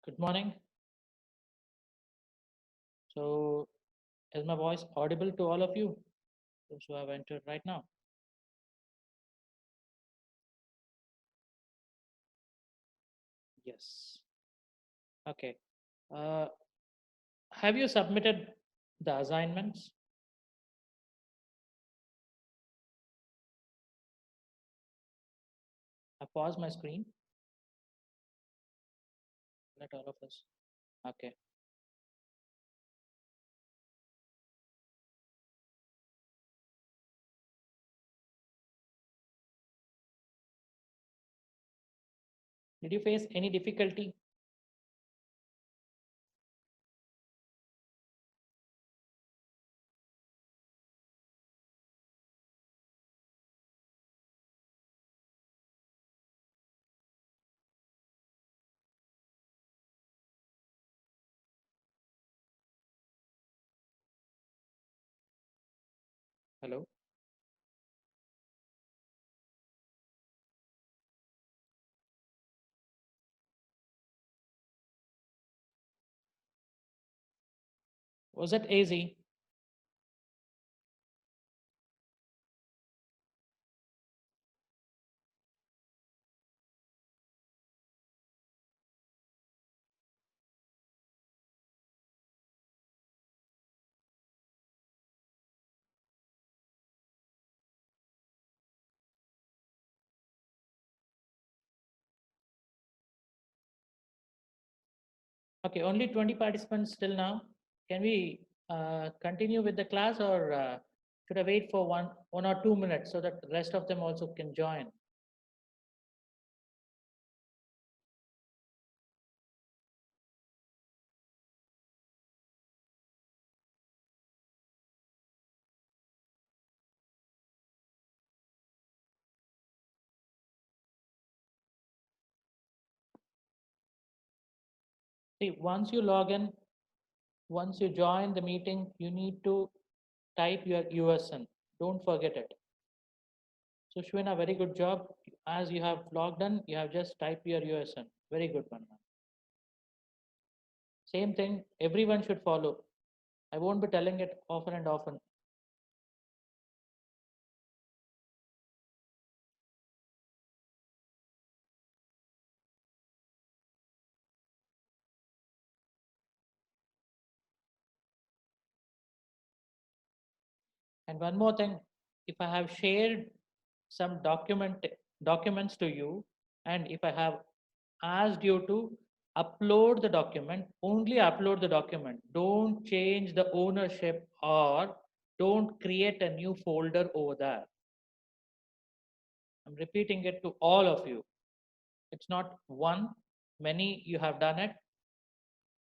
Good morning. So, is my voice audible to all of you? Those who have entered right now. Yes. Okay. Uh, have you submitted the assignments? I pause my screen. Let all of us. Okay. Did you face any difficulty? Hello. Was it easy? Okay. Only 20 participants till now. Can we continue with the class, or should I wait for 1 or 2 minutes so that the rest of them also can join? See, once you log in, once you join the meeting, you need to type your USN. Don't forget it. So Shwena, very good job. As you have logged in, you have just typed your USN. Very good one, ma'am. Same thing, everyone should follow. I won't be telling it often and often. And one more thing, if I have shared some documents to you, and if I have asked you to upload the document, only upload the document. Don't change the ownership or don't create a new folder over there. I'm repeating it to all of you. It's not one, many you have done it.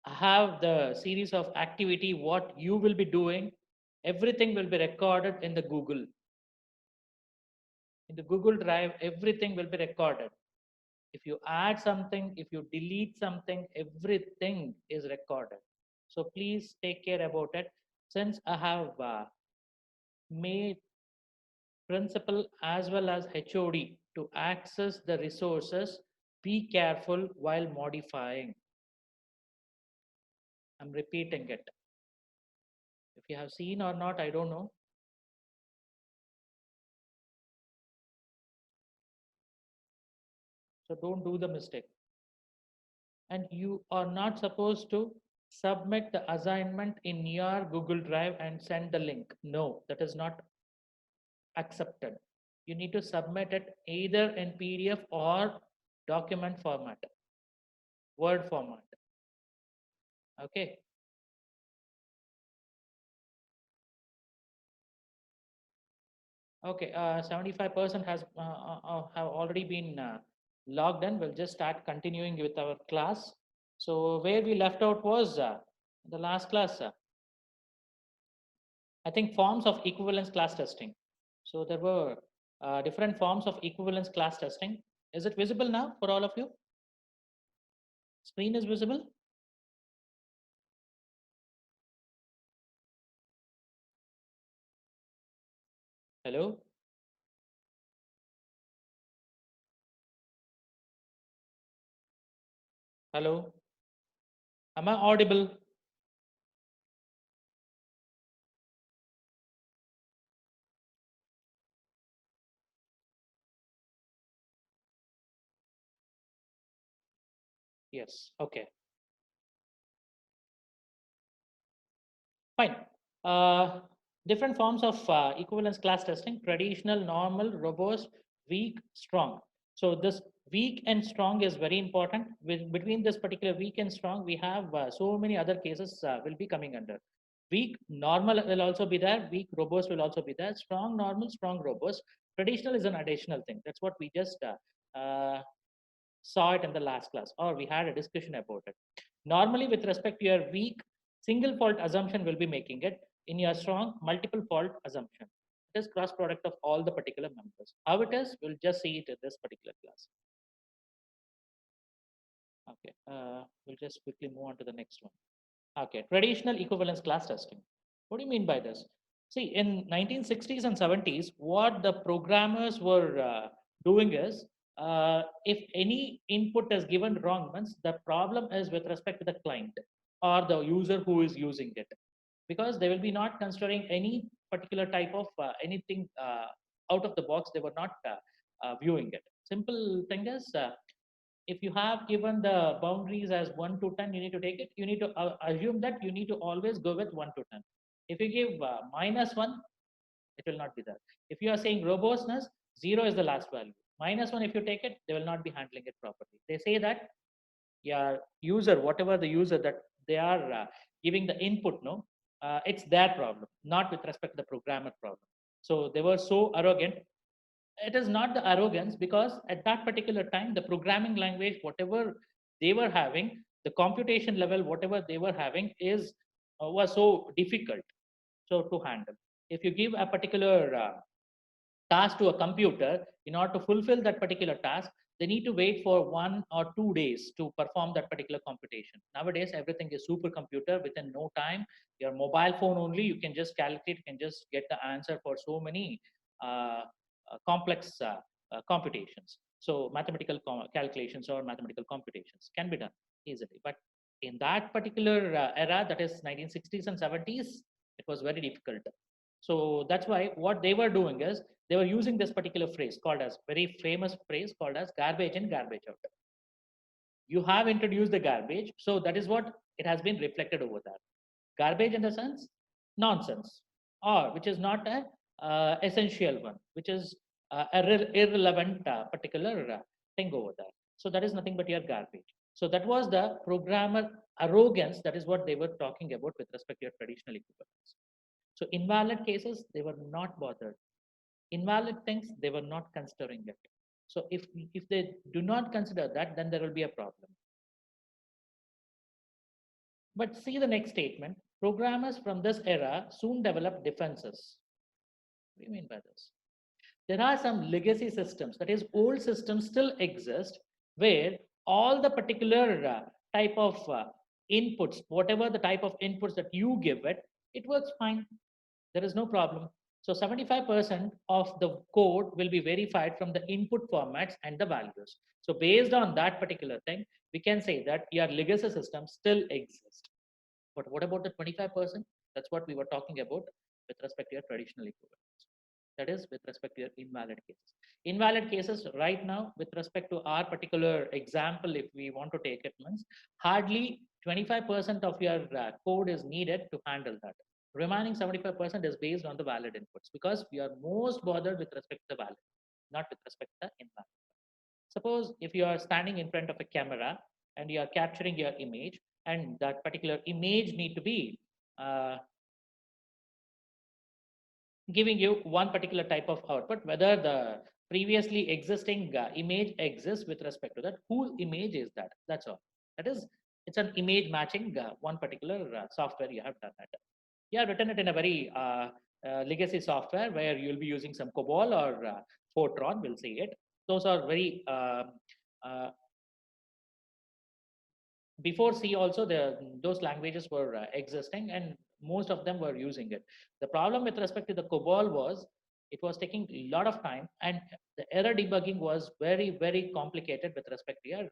Have the series of activity, what you will be doing, everything will be recorded in the Google. In the Google Drive, everything will be recorded. If you add something, if you delete something, everything is recorded. So please take care about it. Since I have made principal as well as HOD to access the resources, be careful while modifying. I'm repeating it. If you have seen or not, I don't know. So don't do the mistake. And you are not supposed to submit the assignment in your Google Drive and send the link. No, that is not accepted. You need to submit it either in PDF or document format, Word format. Okay. Okay. 75% has have already been logged in. We'll just start continuing with our class. So where we left out was the last class. I think forms of equivalence class testing. So there were different forms of equivalence class testing. Is it visible now for all of you? Screen is visible? Hello? Hello? Am I audible? Yes. Okay. Fine. Uh, Different forms of equivalence class testing: traditional, normal, robust, weak, strong. So this weak and strong is very important. Between this particular weak and strong, we have so many other cases will be coming under. Weak, normal will also be there. Weak, robust will also be there. Strong, normal, strong, robust. Traditional is an additional thing. That's what we just saw it in the last class, or we had a discussion about it. Normally, with respect to your weak, single fault assumption will be making it. In your strong, multiple fault assumption. It is cross product of all the particular members. How it is, we'll just see it in this particular class. Okay, we'll just quickly move on to the next one. Okay, traditional equivalence class testing. What do you mean by this? See, in 1960s and 70s, what the programmers were doing is, if any input is given wrong, means the problem is with respect to the client or the user who is using it, because they will be not considering any particular type of anything out of the box. They were not viewing it. Simple thing is, if you have given the boundaries as 1 to 10, you need to take it. You need to assume that you need to always go with 1 to 10. If you give -1, it will not be there. If you are saying robustness, 0 is the last value. -1, if you take it, they will not be handling it properly. They say that, yeah, user, whatever the user that they are giving the input, no, it's their problem, not with respect to the programmer problem. So they were so arrogant. It is not the arrogance, because at that particular time the programming language, whatever they were having, the computation level, whatever they were having, is was so difficult so to handle. If you give a particular task to a computer, in order to fulfill that particular task, they need to wait for 1 or 2 days to perform that particular computation. Nowadays, everything is supercomputer. Within no time, your mobile phone only, you can just calculate, you can just get the answer for so many complex computations. So mathematical calculations or mathematical computations can be done easily. But in that particular era, that is 1960s and 70s, it was very difficult. So that's why what they were doing is, they were using this particular phrase called as, very famous phrase called as, garbage in, garbage out. You have introduced the garbage, so that is what it has been reflected over there. Garbage in the sense, nonsense, or which is not a essential one, which is irrelevant particular thing over there. So that is nothing but your garbage. So that was the programmer arrogance. That is what they were talking about with respect to your traditional equivalence. So invalid cases, they were not bothered. Invalid things, they were not considering it. So if they do not consider that, then there will be a problem. But see the next statement: programmers from this era soon developed defenses. What do you mean by this? There are some legacy systems, that is, old systems still exist, where all the particular type of inputs, whatever the type of inputs that you give it, it works fine. There is no problem. So 75% of the code will be verified from the input formats and the values. So based on that particular thing, we can say that your legacy system still exists. But what about the 25%? That's what we were talking about with respect to your traditional equivalents. That is with respect to your invalid cases. Invalid cases right now, with respect to our particular example, if we want to take it, means hardly 25% of your code is needed to handle that. Remaining 75% is based on the valid inputs, because we are most bothered with respect to the valid, not with respect to the invalid. Suppose if you are standing in front of a camera and you are capturing your image, and that particular image need to be uh, giving you one particular type of output, whether the previously existing image exists with respect to that, whose image is that? That's all. That is, it's an image matching one particular software you have done that. You have written it in a very legacy software where you'll be using some COBOL or Fortran, we'll say it. Those are very before C also, those languages were existing, and most of them were using it. The problem with respect to the COBOL was, it was taking a lot of time, and the error debugging was very, very complicated with respect to your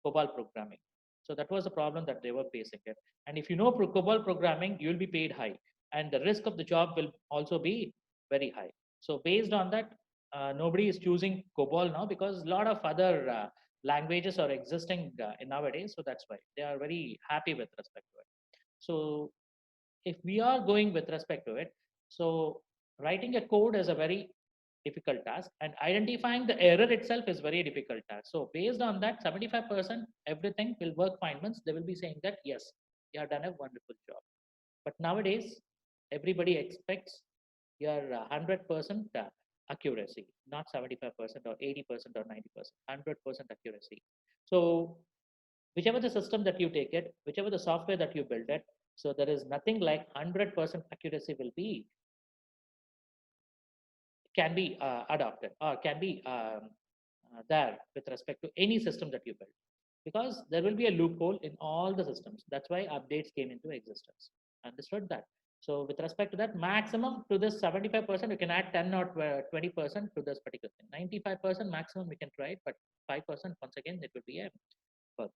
COBOL programming. So that was the problem that they were facing it. And if you know COBOL programming, you will be paid high, and the risk of the job will also be very high. So based on that, nobody is choosing COBOL now because a lot of other languages are existing in nowadays. So that's why they are very happy with respect to it. So if we are going with respect to it, so writing a code is a very difficult task, and identifying the error itself is very difficult task. So based on that, 75% everything will work fine once they will be saying that yes, you have done a wonderful job. But nowadays, everybody expects your 100% accuracy, not 75% or 80% or 90%, 100% accuracy. So whichever the system that you take it, whichever the software that you build it, so there is nothing like 100% accuracy will be can be adopted or can be there with respect to any system that you build, because there will be a loophole in all the systems. That's why updates came into existence. Understood that? So with respect to that, maximum to this 75%, you can add 10 or 20% to this particular thing. 95% maximum we can try it, but 5% once again it will be a bug.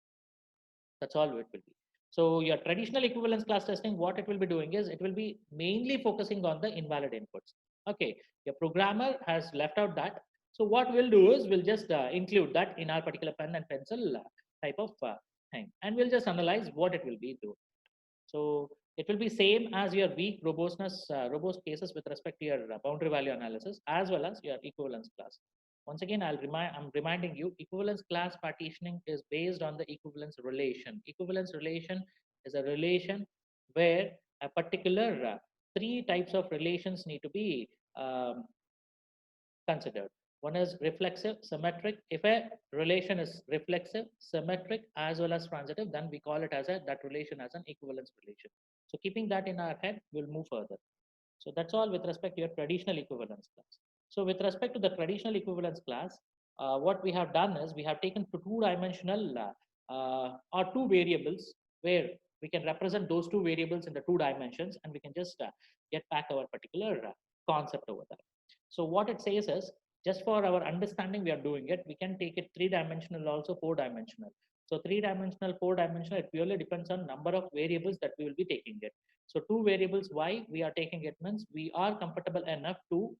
That's all it will be. So your traditional equivalence class testing, what it will be doing is it will be mainly focusing on the invalid inputs. Okay, your programmer has left out that. So what we'll do is we'll just include that in our particular pen and pencil type of thing, and we'll just analyze what it will be doing. So it will be same as your weak robust cases with respect to your boundary value analysis as well as your equivalence class. Once again, I'm reminding you, equivalence class partitioning is based on the equivalence relation. Equivalence relation is a relation where a particular three types of relations need to be considered. One is reflexive, symmetric. If a relation is reflexive, symmetric, as well as transitive, then we call it as that relation as an equivalence relation. So keeping that in our head, we'll move further. So that's all with respect to your traditional equivalence class. So with respect to the traditional equivalence class, what we have done is we have taken two-dimensional or two variables where we can represent those two variables in the two dimensions, and we can just get back our particular concept over there. So what it says is, just for our understanding, we are doing it. We can take it three-dimensional, also four-dimensional. So three-dimensional, four-dimensional, it purely depends on number of variables that we will be taking it. So two variables, why we are taking it means we are comfortable enough to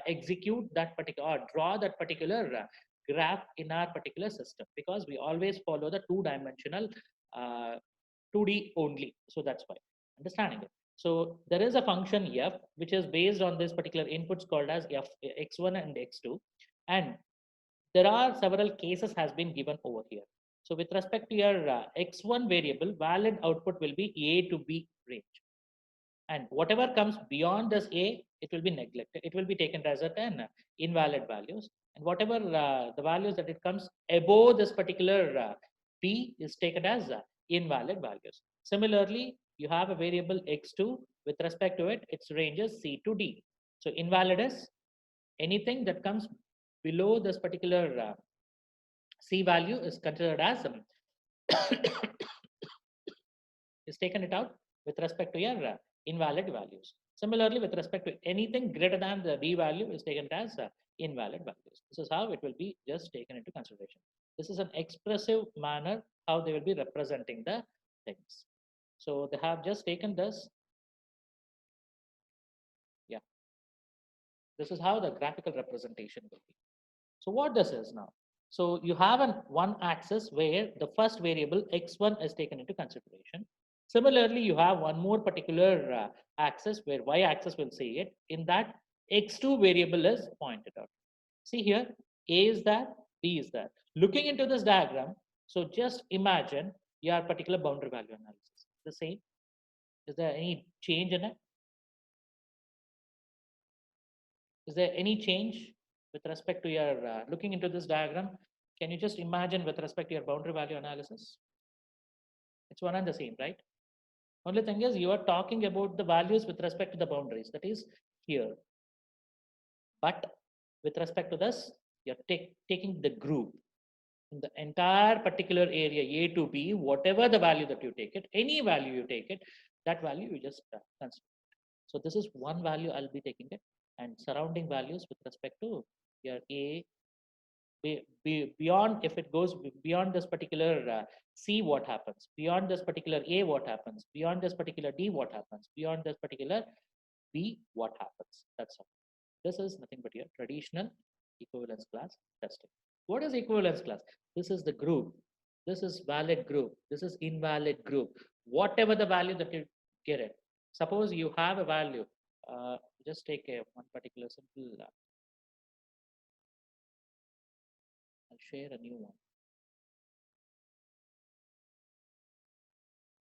execute that particular or draw that particular graph in our particular system, because we always follow the two-dimensional 2D only. So that's why. Understanding it. So there is a function f which is based on this particular inputs called as f x1 and x2, and there are several cases has been given over here. So with respect to your x1 variable, valid output will be a to b range, and whatever comes beyond this a, it will be neglected. It will be taken as a 10 invalid values, and whatever the values that it comes above this particular b is taken as invalid values. Similarly, you have a variable x2. With respect to it, its range is c to d. So invalid is anything that comes below this particular c value is considered as is taken it out with respect to your invalid values. Similarly, with respect to anything greater than the b value is taken as invalid values. This is how it will be just taken into consideration. This is an expressive manner how they will be representing the things. So they have just taken this. Yeah, this is how the graphical representation will be. So what this is now? So you have an one axis where the first variable x1 is taken into consideration. Similarly, you have one more particular axis where y-axis will say it. In that, x2 variable is pointed out. See here, A is that, B is that. Looking into this diagram, so just imagine your particular boundary value analysis. The same. Is there any change in it? Is there any change with respect to your looking into this diagram? Can you just imagine with respect to your boundary value analysis? It's one and the same, right? Only thing is you are talking about the values with respect to the boundaries, that is here. But with respect to this, you're taking the group in the entire particular area A to B, whatever the value that you take it, any value you take it, that value you just consider. So this is one value I'll be taking it, and surrounding values with respect to your A, Beyond, if it goes beyond this particular C, what happens? Beyond this particular A, what happens? Beyond this particular D, what happens? Beyond this particular B, what happens? That's all. This is nothing but your traditional equivalence class testing. What is equivalence class? This is the group. This is valid group. This is invalid group. Whatever the value that you get it. Suppose you have a value. Just take a one particular simple. I'll share a new one.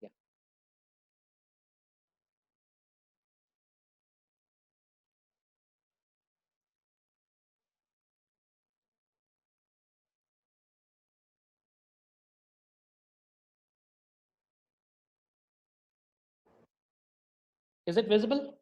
Yeah. Is it visible?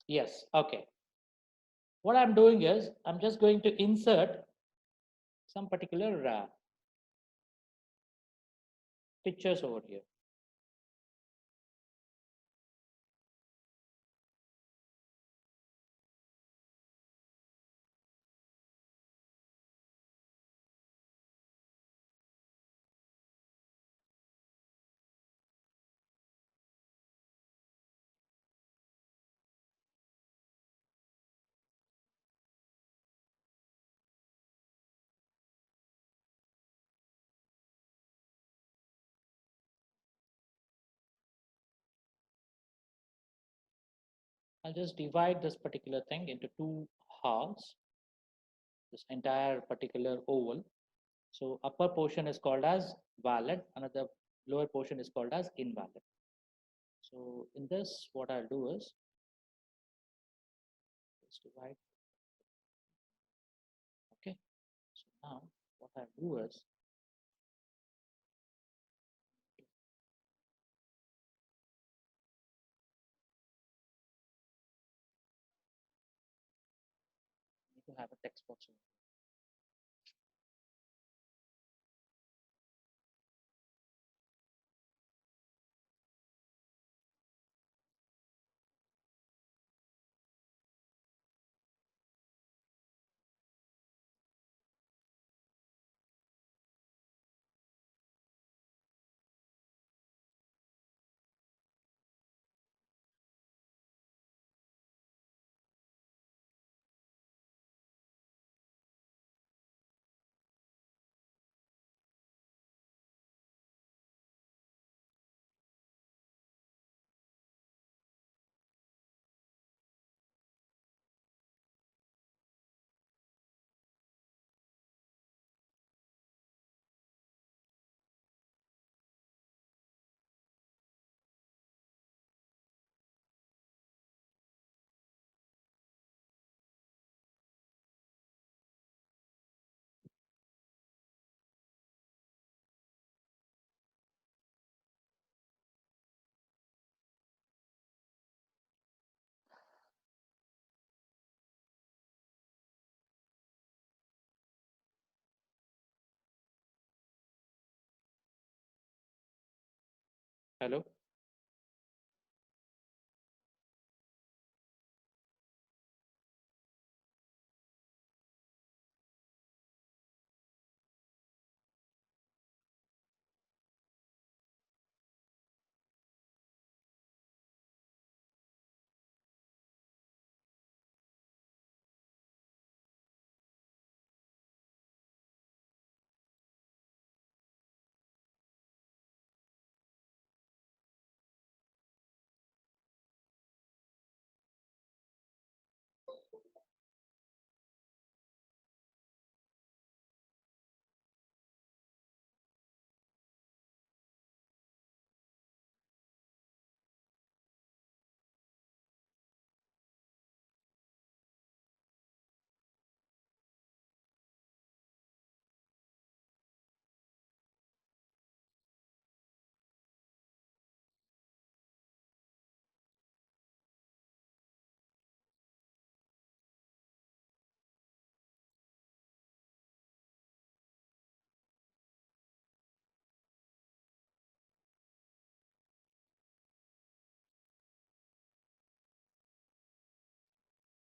Yes. Okay. What I'm doing is I'm just going to insert some particular pictures over here. I'll just divide this particular thing into two halves, this entire particular oval. So upper portion is called as valid, another lower portion is called as invalid. So in this, what I'll do is just divide. Okay. So now what I'll do is I need to have a text box. Hello.